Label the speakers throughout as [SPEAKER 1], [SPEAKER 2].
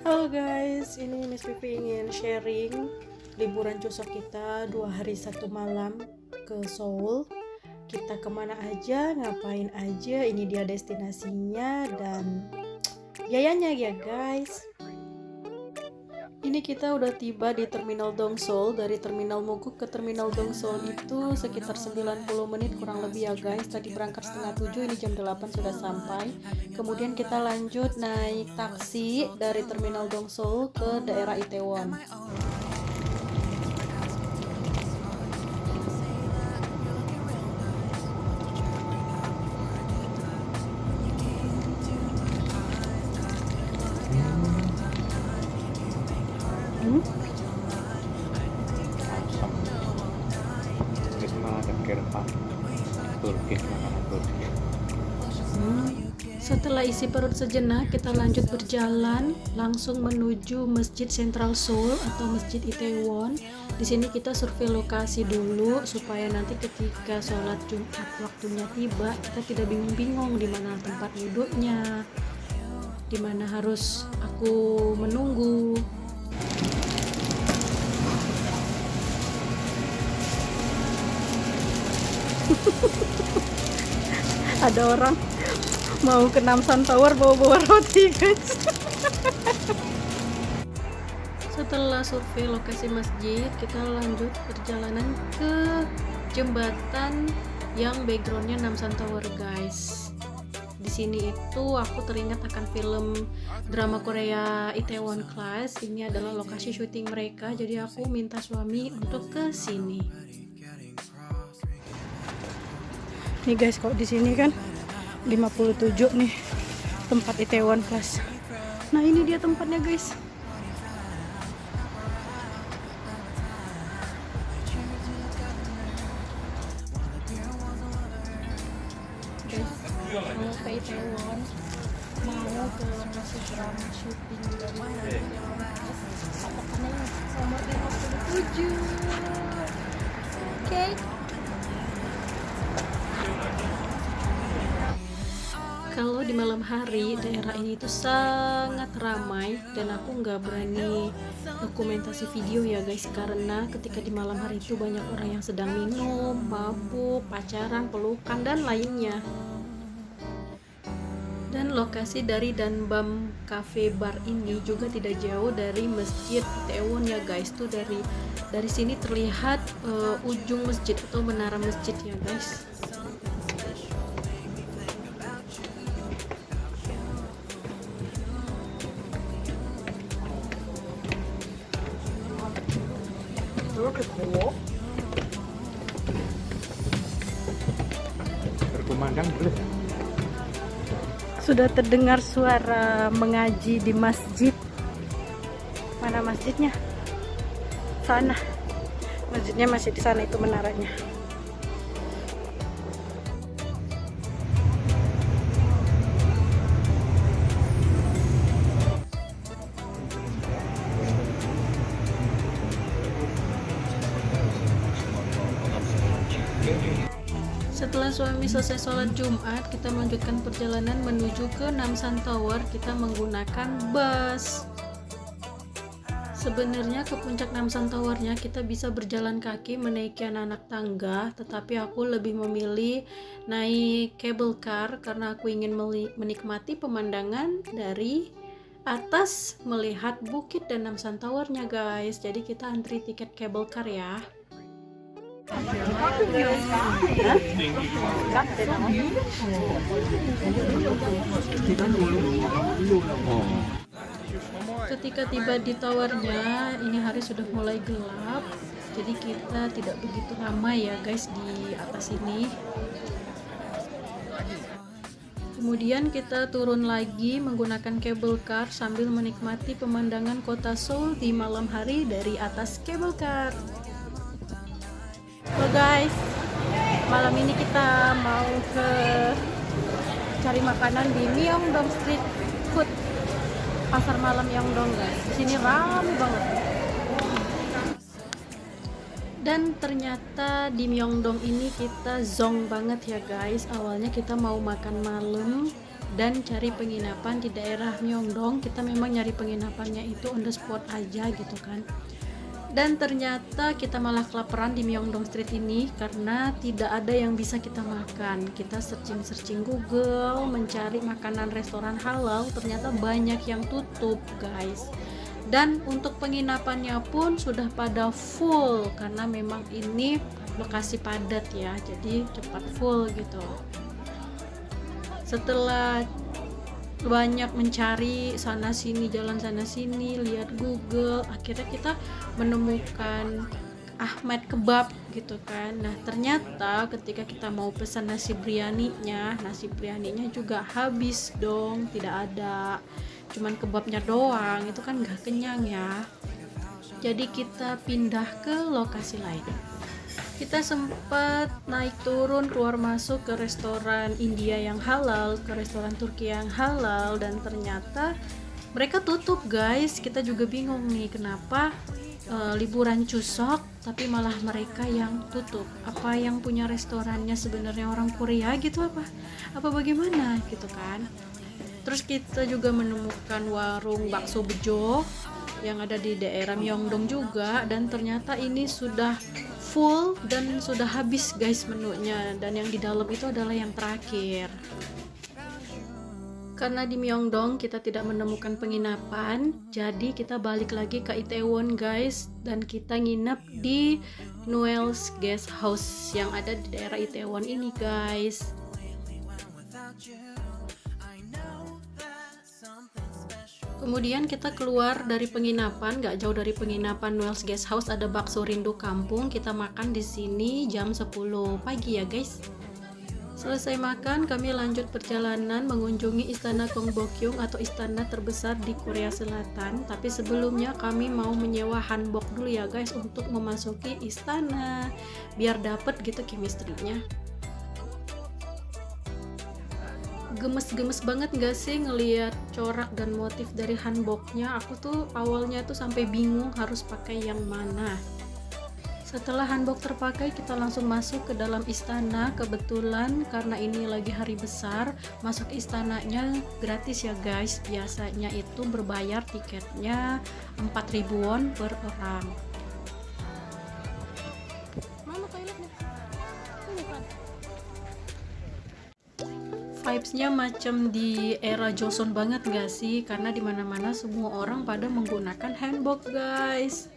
[SPEAKER 1] Halo guys, ini Miss Vivi ingin sharing liburan cusok kita 2 hari 1 malam ke Seoul. Kita kemana aja, ngapain aja, ini dia destinasinya dan biayanya ya guys. Ini kita udah tiba di Terminal Dongsol. Dari Terminal Moguk ke Terminal Dongsol itu sekitar 90 menit kurang lebih ya guys. Tadi berangkat setengah 7, ini jam 8 sudah sampai. Kemudian kita lanjut naik taksi dari Terminal Dongsol ke daerah Itaewon. Setelah isi perut sejenak, kita lanjut berjalan langsung menuju Masjid Central Seoul atau Masjid Itaewon. Di sini kita survei lokasi dulu supaya nanti ketika sholat Jumat waktunya tiba, kita tidak bingung-bingung di mana tempat duduknya, di mana harus aku menunggu. Ada orang mau ke Namsan Tower bawa-bawa roti guys. Setelah survei lokasi masjid, kita lanjut perjalanan ke jembatan yang backgroundnya Namsan Tower guys. Di sini itu aku teringat akan film drama Korea Itaewon Class. Ini adalah lokasi syuting mereka, jadi aku minta suami untuk ke sini. Nih guys, kok di sini kan 57 nih tempat Itaewon Class. Nah ini dia tempatnya guys. Mau ke Itaewon, mau ke lokasi drama syuting dari Itaewon Class, patokannya nomor 57. Oke. Kalau di malam hari daerah ini itu sangat ramai dan aku nggak berani dokumentasi video ya guys, karena ketika di malam hari itu banyak orang yang sedang minum, mabuk, pacaran, pelukan dan lainnya. Dan lokasi dari Danbam Cafe Bar ini juga tidak jauh dari Masjid Itaewon ya guys. Tuh dari sini terlihat ujung masjid atau menara masjid ya guys.
[SPEAKER 2] Berkumandang boleh.
[SPEAKER 1] Sudah terdengar suara mengaji di masjid. Mana masjidnya? Sana. Masjidnya masih di sana, itu menaranya. Setelah suami selesai sholat Jumat, kita melanjutkan perjalanan menuju ke Namsan Tower. Kita menggunakan bus. Sebenarnya ke puncak Namsan Towernya kita bisa berjalan kaki menaiki anak-anak tangga, tetapi aku lebih memilih naik cable car karena aku ingin menikmati pemandangan dari atas melihat bukit dan Namsan Towernya guys. Jadi kita antri tiket cable car ya. Ketika tiba di towernya, ini hari sudah mulai gelap, jadi kita tidak begitu ramai ya guys di atas ini. Kemudian kita turun lagi menggunakan cable car sambil menikmati pemandangan kota Seoul di malam hari dari atas cable car. So guys, malam ini kita mau ke cari makanan di Myeongdong Street Food, pasar malam Myeongdong guys. Di sini ramai banget. Dan ternyata di Myeongdong ini kita zong banget ya guys. Awalnya kita mau makan malam dan cari penginapan di daerah Myeongdong. Kita memang nyari penginapannya itu on the spot aja gitu kan. Dan ternyata kita malah kelaparan di Myeongdong Street ini karena tidak ada yang bisa kita makan. Kita searching Google mencari makanan restoran halal, ternyata banyak yang tutup guys. Dan untuk penginapannya pun sudah pada full karena memang ini lokasi padat ya, jadi cepat full gitu. Setelah banyak mencari sana sini, jalan sana sini, lihat Google, akhirnya kita menemukan Ahmad Kebab gitu kan. Nah ternyata ketika kita mau pesan nasi biryaninya juga habis dong, tidak ada, cuman kebabnya doang, itu kan gak kenyang ya. Jadi kita pindah ke lokasi lain. Kita sempat naik turun keluar masuk ke restoran India yang halal, ke restoran Turki yang halal, dan ternyata mereka tutup guys. Kita juga bingung nih kenapa liburan Chuseok tapi malah mereka yang tutup. Apa yang punya restorannya sebenarnya orang Korea gitu, apa bagaimana gitu kan. Terus kita juga menemukan warung bakso bejo yang ada di daerah Myeongdong juga, dan ternyata ini sudah full dan sudah habis guys menunya, dan yang di dalam itu adalah yang terakhir. Karena di Myeongdong kita tidak menemukan penginapan, jadi kita balik lagi ke Itaewon guys, dan kita nginep di Noel's Guest House yang ada di daerah Itaewon ini guys. Kemudian kita keluar dari penginapan, gak jauh dari penginapan Noel's Guest House ada bakso rindu kampung. Kita makan di sini jam 10 pagi ya guys. Selesai makan, kami lanjut perjalanan mengunjungi Istana Gyeongbokgung atau istana terbesar di Korea Selatan. Tapi sebelumnya kami mau menyewa hanbok dulu ya guys untuk memasuki istana, biar dapet gitu chemistry-nya. Gemes banget gak sih ngelihat corak dan motif dari hanboknya? Aku tuh awalnya tuh sampai bingung harus pakai yang mana. Setelah hanbok terpakai, kita langsung masuk ke dalam istana. Kebetulan karena ini lagi hari besar, masuk istananya gratis ya guys. Biasanya itu berbayar tiketnya 4.000 won per orang. Mana toiletnya? Vibes-nya macam di era Joseon banget gak sih? Karena dimana-mana semua orang pada menggunakan hanbok guys.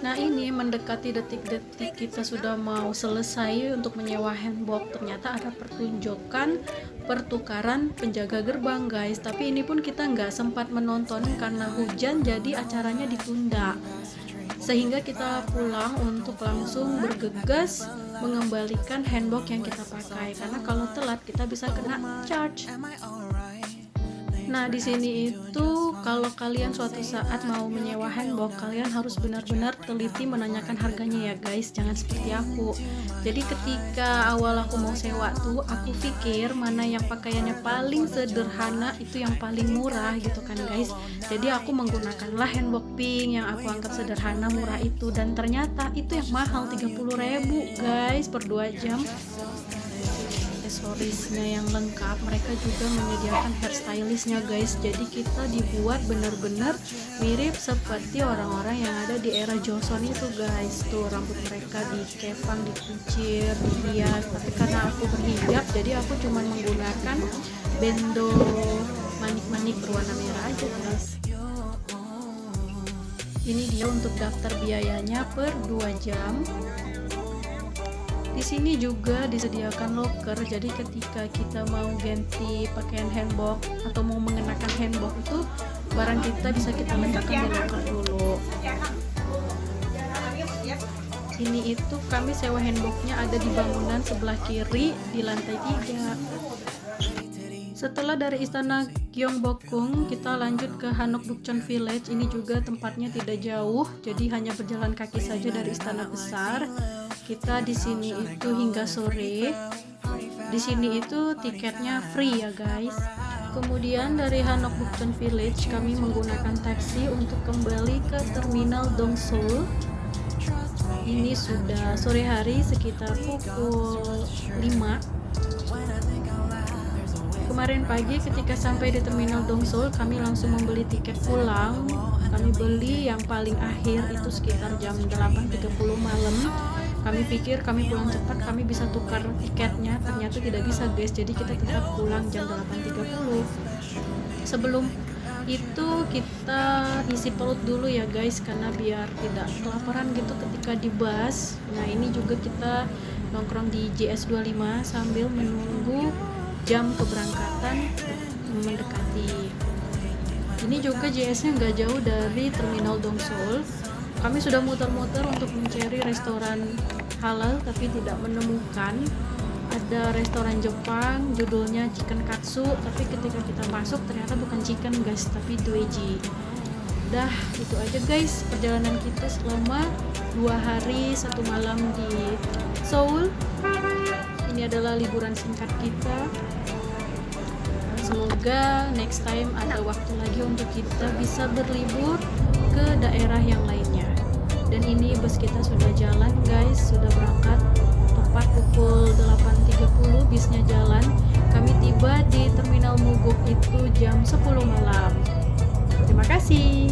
[SPEAKER 1] Nah ini mendekati detik-detik kita sudah mau selesai untuk menyewa hanbok, ternyata ada pertunjukan pertukaran penjaga gerbang guys. Tapi ini pun kita nggak sempat menonton karena hujan, jadi acaranya ditunda. Sehingga kita pulang untuk langsung bergegas mengembalikan hanbok yang kita pakai, karena kalau telat kita bisa kena charge. Nah di sini itu kalau kalian suatu saat mau menyewa hanbok, kalian harus benar-benar teliti menanyakan harganya ya guys, jangan seperti aku. Jadi ketika awal aku mau sewa tuh, aku pikir mana yang pakaiannya paling sederhana itu yang paling murah gitu kan guys. Jadi aku menggunakanlah hanbok pink yang aku anggap sederhana murah itu, dan ternyata itu yang mahal 30.000 guys per 2 jam. Aksesorisnya yang lengkap, mereka juga menyediakan hairstylistnya guys. Jadi kita dibuat benar-benar mirip seperti orang-orang yang ada di era Joseon itu guys. Tuh rambut mereka dikepang, dikuncir, dihias. Tapi karena aku berhijab, jadi aku cuma menggunakan bendo manik-manik berwarna merah aja guys. Ini dia untuk daftar biayanya per 2 jam. Di sini juga disediakan locker, jadi ketika kita mau ganti pakaian hanbok atau mau mengenakan hanbok itu barang kita bisa kita letakkan di locker dulu. Ini itu kami sewa hanboknya ada di bangunan sebelah kiri di lantai 3. Setelah dari istana Gyeongbokgung, kita lanjut ke Hanok Dukcheon Village. Ini juga tempatnya tidak jauh, jadi hanya berjalan kaki saja dari istana besar. Kita di sini itu hingga sore. Di sini itu tiketnya free ya guys. Kemudian dari Hanok Dukcheon Village kami menggunakan taksi untuk kembali ke terminal Dongseol. Ini sudah sore hari sekitar pukul 5. kemarin pagi ketika sampai di Terminal Dongsol, kami langsung membeli tiket pulang. Kami beli yang paling akhir itu sekitar jam 8.30 malam. Kami pikir kami pulang cepat, kami bisa tukar tiketnya, ternyata tidak bisa guys, jadi kita tetap pulang jam 8.30. Sebelum itu kita isi perut dulu ya guys, karena biar tidak kelaparan gitu ketika di bus. Nah ini juga kita nongkrong di JS25 sambil menunggu jam keberangkatan mendekati. Ini juga JS-nya nggak jauh dari Terminal Dongsol. Kami sudah muter-muter untuk mencari restoran halal tapi tidak menemukan. Ada restoran Jepang judulnya Chicken Katsu, tapi ketika kita masuk ternyata bukan chicken guys, tapi doeji. Dah itu aja guys perjalanan kita selama 2 hari 1 malam di Seoul. Ini adalah liburan singkat kita. Semoga next time ada waktu lagi untuk kita bisa berlibur ke daerah yang lainnya. Dan ini bus kita sudah jalan guys, sudah berangkat tepat pukul 8.30 bisnya jalan. Kami tiba di Terminal Mugok itu jam 10 malam. Terima kasih.